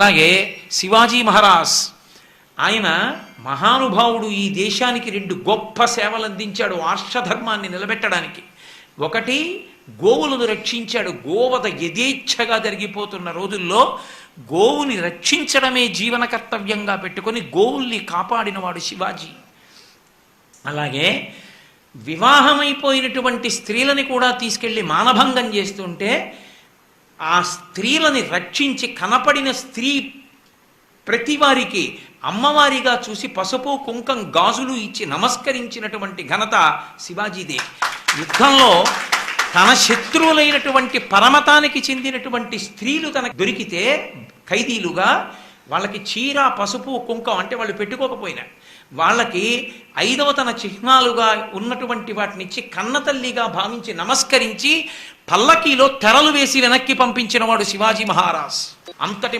అలాగే శివాజీ మహారాజ్ ఆయన మహానుభావుడు. ఈ దేశానికి 2 గొప్ప సేవలు అందించాడు ఆర్షధర్మాన్ని నిలబెట్టడానికి. ఒకటి, గోవులను రక్షించాడు. గోవధ యథేచ్ఛగా జరిగిపోతున్న రోజుల్లో గోవుని రక్షించడమే జీవన కర్తవ్యంగా పెట్టుకొని గోవుల్ని కాపాడినవాడు శివాజీ. అలాగే వివాహమైపోయినటువంటి స్త్రీలని కూడా తీసుకెళ్లి మానభంగం చేస్తుంటే ఆ స్త్రీలని రక్షించి కనపడిన స్త్రీ ప్రతి వారికి అమ్మవారిగా చూసి పసుపు కుంకం గాజులు ఇచ్చి నమస్కరించినటువంటి ఘనత శివాజీదే. యుద్ధంలో తన శత్రువులైనటువంటి పరమతానికి చెందినటువంటి స్త్రీలు తనకు దొరికితే ఖైదీలుగా వాళ్ళకి చీర పసుపు కుంకం అంటే వాళ్ళు పెట్టుకోకపోయినా వాళ్ళకి 5వ తన చిహ్నాలుగా ఉన్నటువంటి వాటినిచ్చి కన్నతల్లిగా భావించి నమస్కరించి పల్లకీలో తెరలు వేసి వెనక్కి పంపించిన వాడు శివాజీ మహారాజ్. అంతటి